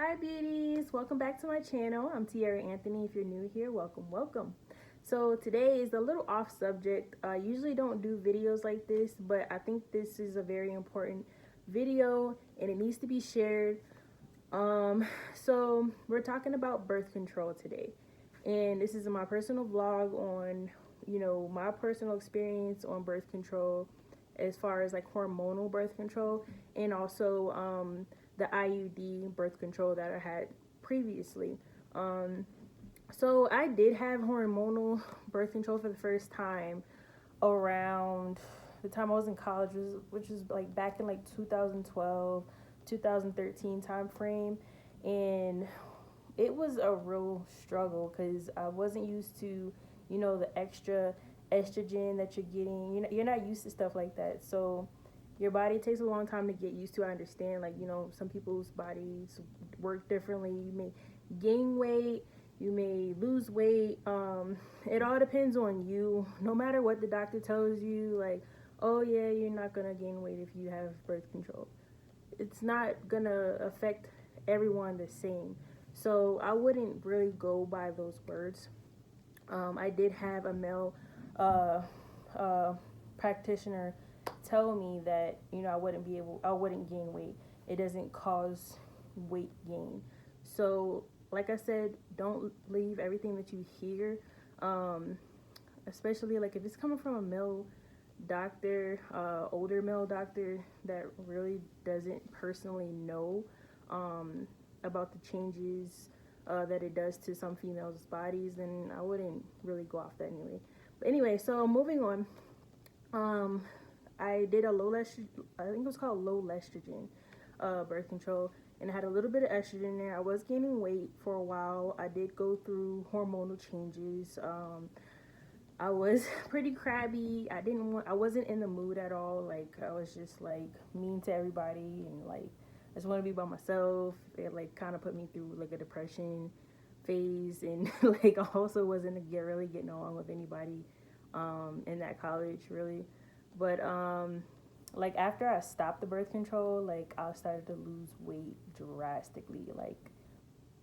Hi beauties, welcome back to my channel. I'm Tiara Anthony. If you're new here, welcome. So today is a little off subject. I usually don't do videos like this, but I think this is a very important video and it needs to be shared. So we're talking about birth control today. And this is my personal vlog on, my personal experience on birth control as far as like hormonal birth control and also the IUD birth control that I had previously. So I did have hormonal birth control for the first time around the time I was in college, which was like back in like 2012, 2013 time frame, and it was a real struggle because I wasn't used to, the extra estrogen that you're getting. You're not used to stuff like that, so your body takes a long time to get used to. I understand, like, some people's bodies work differently. You may gain weight, you may lose weight. It all depends on you. No matter what the doctor tells you, like, oh yeah, you're not gonna gain weight if you have birth control. It's not gonna affect everyone the same. So I wouldn't really go by those words. I did have a male practitioner tell me that I wouldn't gain weight. It doesn't cause weight gain. So like I said, don't leave everything that you hear, especially like if it's coming from a male doctor, older male doctor that really doesn't personally know about the changes that it does to some females' bodies, then I wouldn't really go off that anyway. But anyway, so moving on. I did a low estrogen, I think it was called low estrogen birth control, and I had a little bit of estrogen in there. I was gaining weight for a while. I did go through hormonal changes. I was pretty crabby. I wasn't in the mood at all. Like, I was just like mean to everybody, and like I just want to be by myself. It like kind of put me through like a depression phase, and like I also wasn't really getting along with anybody in that college really. But like after I stopped the birth control, like I started to lose weight drastically. Like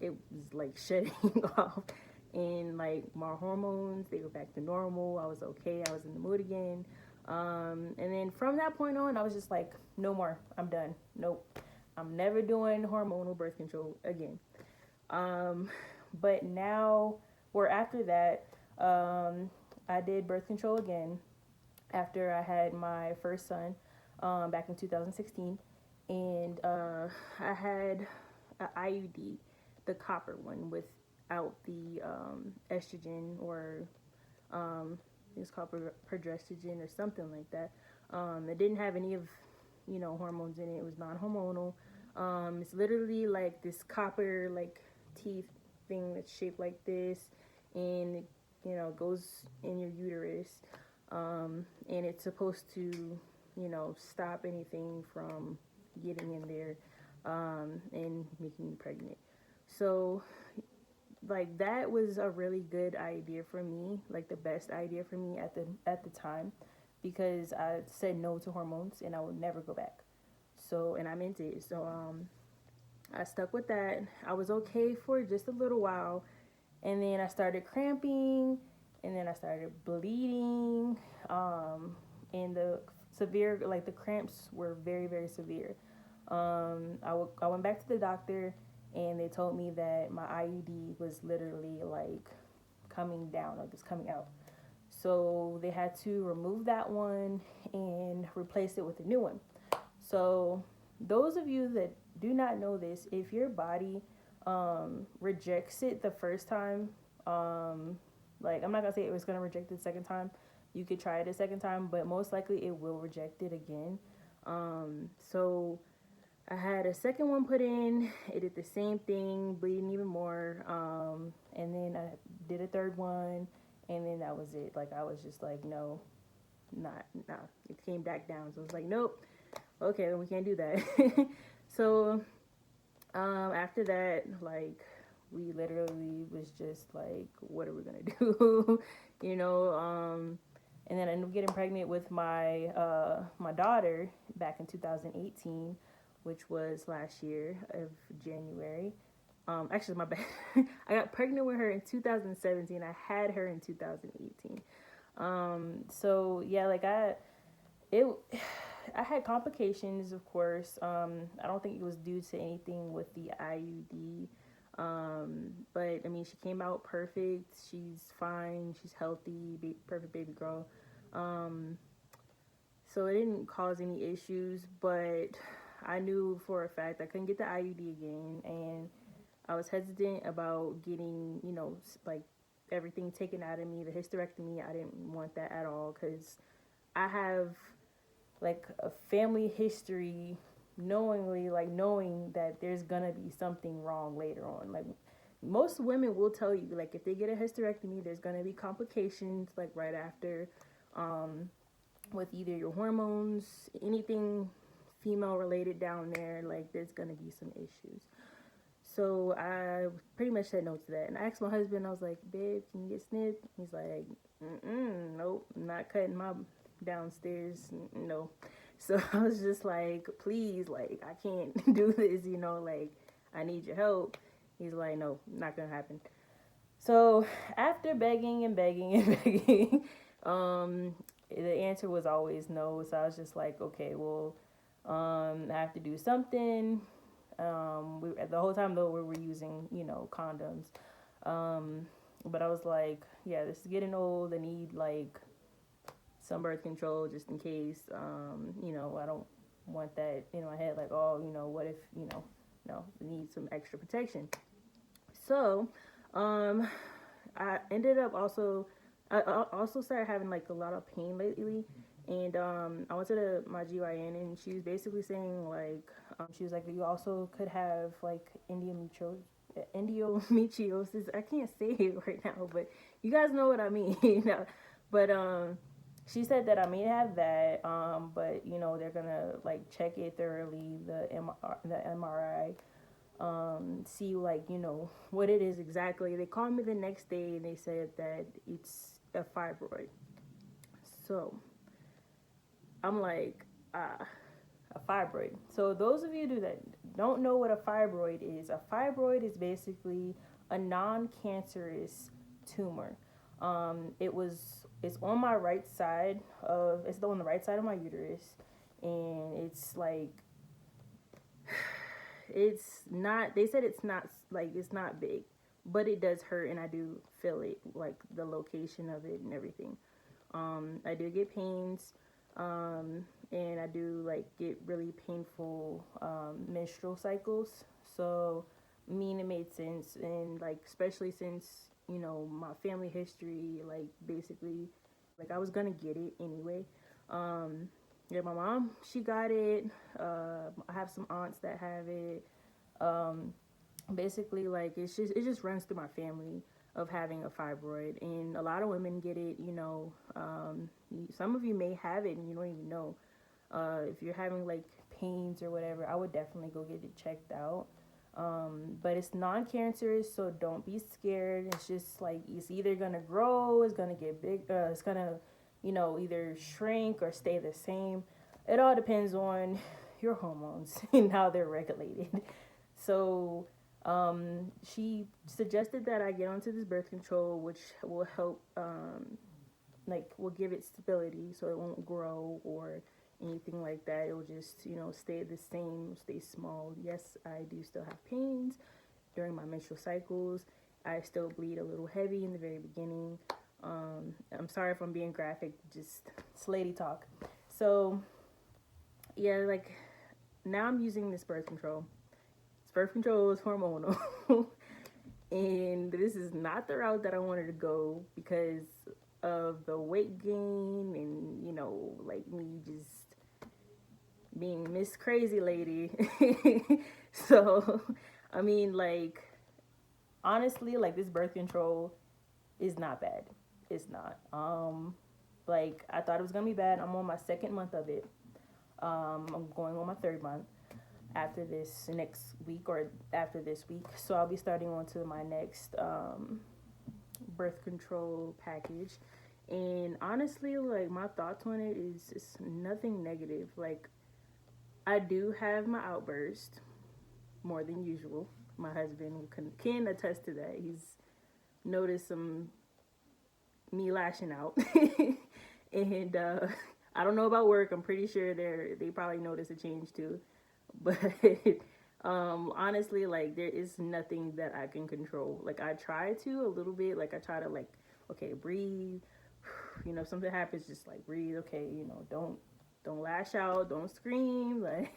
it was like shedding off, and like my hormones, they were back to normal. I was okay. I was in the mood again. And then from that point on, I was just like, no more. I'm done. Nope. I'm never doing hormonal birth control again. But now, or after that, I did birth control again after I had my first son back in 2016. And I had an IUD, the copper one, without the estrogen, or it's called progesterone or something like that. It didn't have any of hormones in it. It was non-hormonal. It's literally like this copper like teeth thing that's shaped like this, and it goes in your uterus, and it's supposed to stop anything from getting in there and making you pregnant. So like that was a really good idea for me, like the best idea for me at the time, because I said no to hormones and I would never go back. So, and I meant it. So I stuck with that. I was okay for just a little while, and then I started cramping, and then I started bleeding, and the severe, like the cramps were very, very severe. I went back to the doctor, and they told me that my IUD was literally like coming down, like it's coming out. So they had to remove that one and replace it with a new one. So those of you that do not know this, if your body rejects it the first time, like I'm not gonna say it was gonna reject it the second time. You could try it a second time, but most likely it will reject it again. So I had a second one put in. It did the same thing, bleeding even more. And then I did a third one, and then that was it. Like I was just like, no, not. It came back down. So I was like, nope. Okay, then we can't do that. So after that, like we literally was just like, what are we gonna do? And then I ended up getting pregnant with my my daughter back in 2018. which was last year of January. Actually, my bad. I got pregnant with her in 2017. I had her in 2018. So yeah, like it, I had complications, of course. I don't think it was due to anything with the IUD. But I mean, she came out perfect. She's fine. She's healthy. Perfect baby girl. So it didn't cause any issues, but I knew for a fact I couldn't get the IUD again, and I was hesitant about getting, like everything taken out of me. The hysterectomy, I didn't want that at all because I have like a family history knowing that there's gonna be something wrong later on. Like most women will tell you, like if they get a hysterectomy, there's gonna be complications like right after, with either your hormones, anything female related down there, like there's gonna be some issues. So I pretty much said no to that. And I asked my husband, I was like, babe, can you get snipped? He's like, nope, I'm not cutting my downstairs, no. So I was just like, please, like, I can't do this, like, I need your help. He's like, no, not gonna happen. So after begging and begging and begging, the answer was always no. So I was just like, okay, well, I have to do something. The whole time though we were using, condoms. But I was like, yeah, this is getting old. I need like some birth control just in case. I don't want that in my head. Like, oh, what if, no, I need some extra protection. So, I ended up I also started having like a lot of pain lately. And I went to my GYN, and she was basically saying like, she was like, you also could have like endometriosis. I can't say it right now, but you guys know what I mean. But she said that I may have that, but they're gonna like check it thoroughly, the MRI, see like what it is exactly. They called me the next day and they said that it's a fibroid. So I'm like, a fibroid. So those of you that don't know what a fibroid is basically a non-cancerous tumor. It's on my right side it's on the right side of my uterus, and it's like, it's not, they said it's not, like, it's not big, but it does hurt, and I do feel it, like the location of it and everything. I do get pains, and I do like get really painful menstrual cycles. So I mean, it made sense, and like especially since my family history, like basically, like I was gonna get it anyway. Yeah, my mom, she got it. I have some aunts that have it. Basically, like it just runs through my family of having a fibroid, and a lot of women get it. Some of you may have it and you don't even know. If you're having like pains or whatever, I would definitely go get it checked out. But it's non-cancerous, so don't be scared. It's just like, it's either gonna grow, it's gonna get big, it's gonna, either shrink or stay the same. It all depends on your hormones and how they're regulated. So, she suggested that I get onto this birth control, which will help, like, will give it stability so it won't grow or anything like that. It will just, stay the same, stay small. Yes, I do still have pains during my menstrual cycles. I still bleed a little heavy in the very beginning. I'm sorry if I'm being graphic, just lady talk. So, yeah, like, now I'm using this birth control. This birth control is hormonal. And this is not the route that I wanted to go because of the weight gain and, like me just being Miss Crazy Lady. So, I mean, like, honestly, like, this birth control is not bad. It's not. Like, I thought it was gonna be bad. I'm on my second month of it. I'm going on my third month after this next week, or after this week. So I'll be starting on to my next birth control package. And honestly, like, my thoughts on it is nothing negative. Like, I do have my outburst more than usual. My husband can attest to that. He's noticed some me lashing out, and I don't know about work. I'm pretty sure they probably noticed a change too, but honestly, like there is nothing that I can control. Like I try to a little bit. Like I try to like, okay, breathe. If something happens, just like breathe. Okay, don't lash out, don't scream, like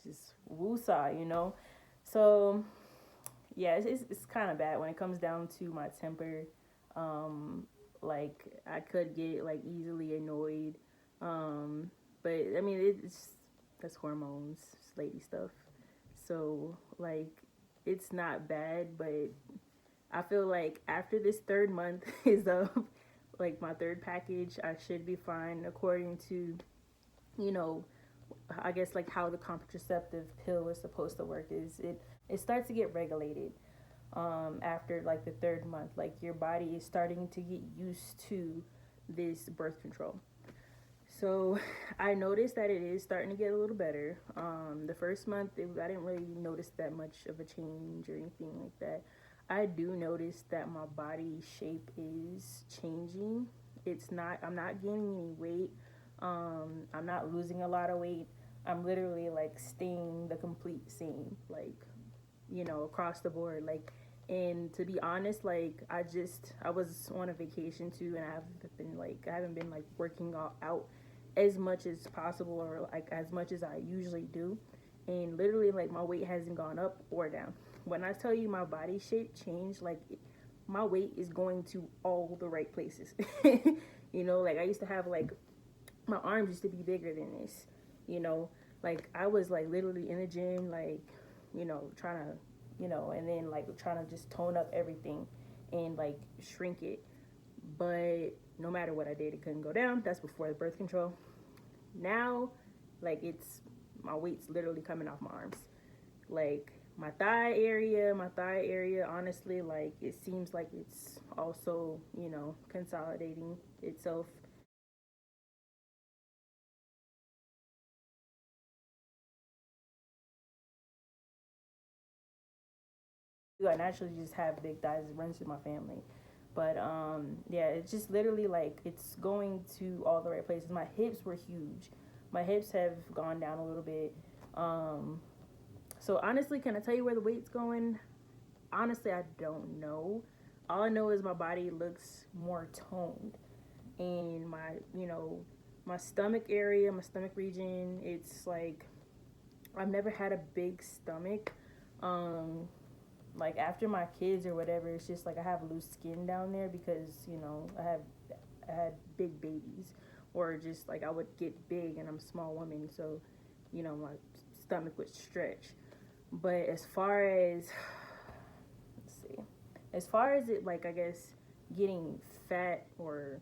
just woosah. So yeah, it's kind of bad when it comes down to my temper. Um, like I could get like easily annoyed, um, but I mean it's that's hormones, it's lady stuff. So like it's not bad, but I feel like after this third month is up, like my third package, I should be fine according to you know I guess like how the contraceptive pill is supposed to work is it starts to get regulated after like the third month. Like your body is starting to get used to this birth control. So I noticed that it is starting to get a little better. The first month, I didn't really notice that much of a change or anything like that. I do notice that my body shape is changing. I'm not gaining any weight. I'm not losing a lot of weight. I'm literally like staying the complete same, like, across the board. Like, and to be honest, like, I was on a vacation too, and I haven't been like working out as much as possible or like as much as I usually do. And literally, like, my weight hasn't gone up or down. When I tell you my body shape changed, like, my weight is going to all the right places. Like, I used to have, like, my arms used to be bigger than this, you know? Like, I was, like, literally in the gym, like, trying to, and then, like, trying to just tone up everything and, like, shrink it. But no matter what I did, it couldn't go down. That's before the birth control. Now, like, my weight's literally coming off my arms. Like, my thigh area, honestly, like, it seems like it's also, consolidating itself. I naturally just have big thighs. It runs through my family. But yeah, it's just literally like it's going to all the right places. My hips were huge. My hips have gone down a little bit. Um, so honestly, can I tell you where the weight's going? Honestly, I don't know. All I know is my body looks more toned, and my stomach area, my stomach region, it's like I've never had a big stomach. Um, like after my kids or whatever, it's just like I have loose skin down there because I had big babies, or just like I would get big and I'm a small woman, so my stomach would stretch. But let's see, as far as it, like, I guess getting fat or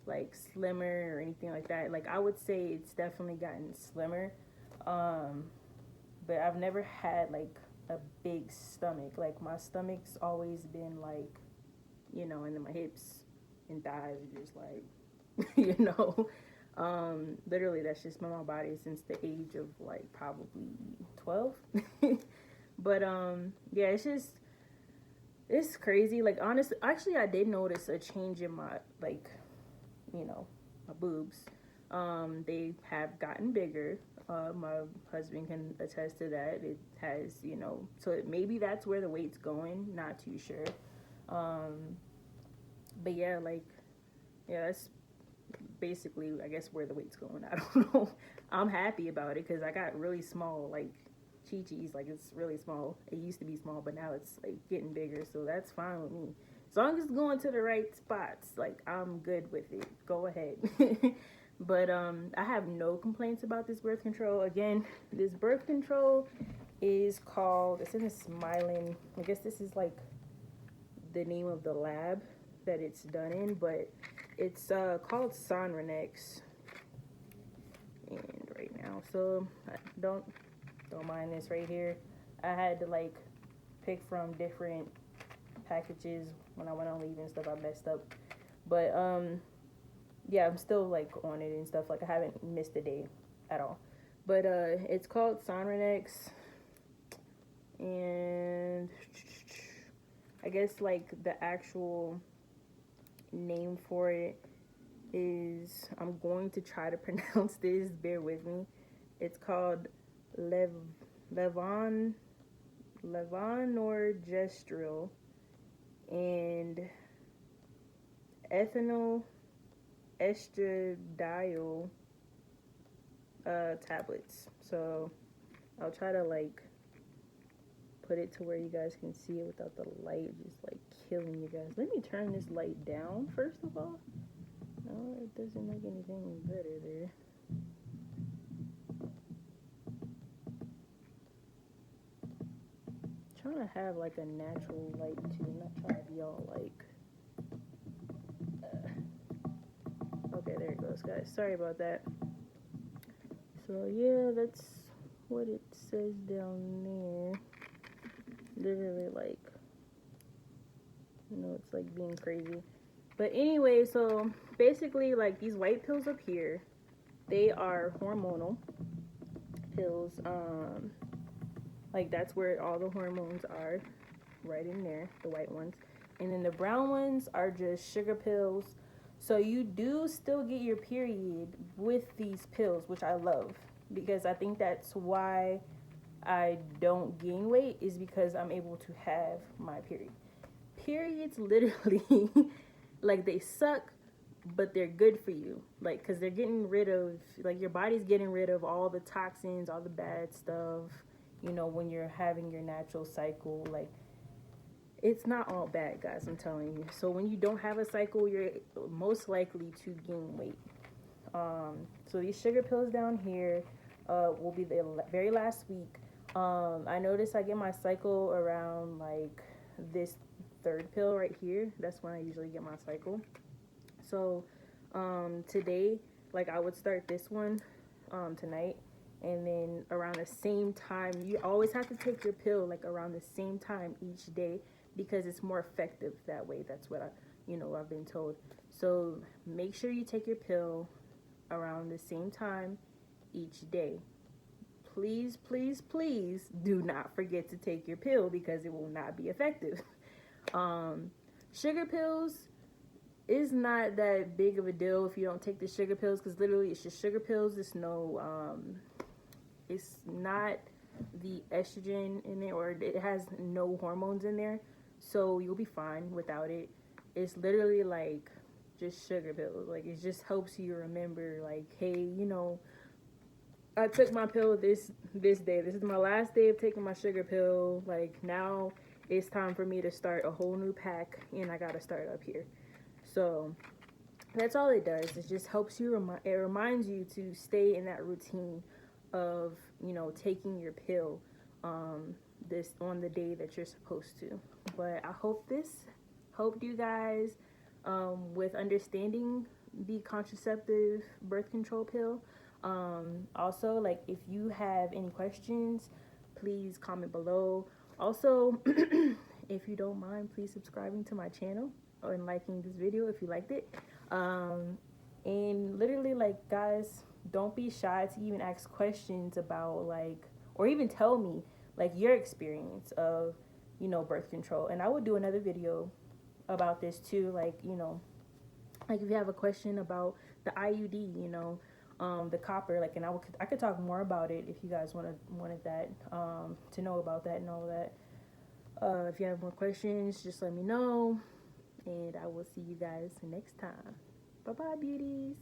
like slimmer or anything like that, like I would say it's definitely gotten slimmer. Um, but I've never had like a big stomach. Like my stomach's always been like, and then my hips and thighs are just like, literally that's just been my body since the age of like probably 12. But yeah, it's crazy. Like honestly, actually, I did notice a change in my like, my boobs. They have gotten bigger. My husband can attest to that. It has, so maybe that's where the weight's going. Not too sure. Um, but yeah, like, yeah, that's basically, I guess, where the weight's going. I don't know. I'm happy about it because I got really small, like, chi-chis. Like, it's really small. It used to be small, but now it's, like, getting bigger. So that's fine with me. As long as it's going to the right spots, like, I'm good with it. Go ahead. But I have no complaints about this birth control. Again, this birth control is called, it's in a Smiling, I guess this is like the name of the lab that it's done in, but it's called SRONYX. And right now, so don't mind this right here. I had to like pick from different packages when I went on leave and stuff. I messed up, but yeah, I'm still like on it and stuff. Like I haven't missed a day at all. But it's called SRONYX, and I guess like the actual name for it is, I'm going to try to pronounce this, bear with me. It's called Lev Levon Levonorgestrel and ethanol estradiol tablets. So I'll try to like put it to where you guys can see it without the light just like killing you guys. Let me turn this light down first of all. No, it doesn't make anything better there. I'm trying to have like a natural light too, not trying to be all like okay, there it goes, guys. Sorry about that. So yeah, that's what it says down there. Literally like, you know, it's like being crazy. But anyway, so basically like these white pills up here, they are hormonal pills. Like that's where all the hormones are, right in there, the white ones. And then the brown ones are just sugar pills. So you do still get your period with these pills, which I love, because I think that's why I don't gain weight, is because I'm able to have my period. Periods literally like they suck, but they're good for you, like because they're getting rid of, like your body's getting rid of all the toxins, all the bad stuff, you know, when you're having your natural cycle. Like it's not all bad, guys, I'm telling you. So when you don't have a cycle, you're most likely to gain weight. So these sugar pills down here will be the very last week. I notice I get my cycle around like this third pill right here. That's when I usually get my cycle. So today, like I would start this one tonight, and then around the same time, you always have to take your pill like around the same time each day, because it's more effective that way. That's what I've been told. So make sure you take your pill around the same time each day. Please, please, please do not forget to take your pill, because it will not be effective. Sugar pills is not that big of a deal if you don't take the sugar pills, because literally it's just sugar pills. It's not the estrogen in it, or it has no hormones in there, so you'll be fine without it. It's literally like just sugar pills. Like it just helps you remember, like, hey, I took my pill this day. This is my last day of taking my sugar pill. Like now it's time for me to start a whole new pack, and I gotta start up here. So that's all it does. It just helps you. It reminds you to stay in that routine of taking your pill this on the day that you're supposed to. But I hope this helped you guys with understanding the contraceptive birth control pill. Also, like if you have any questions, please comment below. Also, if you don't mind, please subscribing to my channel and liking this video if you liked it. And literally, like, guys, don't be shy to even ask questions about, like, or even tell me like your experience of birth control, and I would do another video about this too. Like like if you have a question about the IUD, the copper, like, and I could talk more about it if you guys wanted that, to know about that and all of that. If you have more questions, just let me know, and I will see you guys next time. Bye bye, beauties.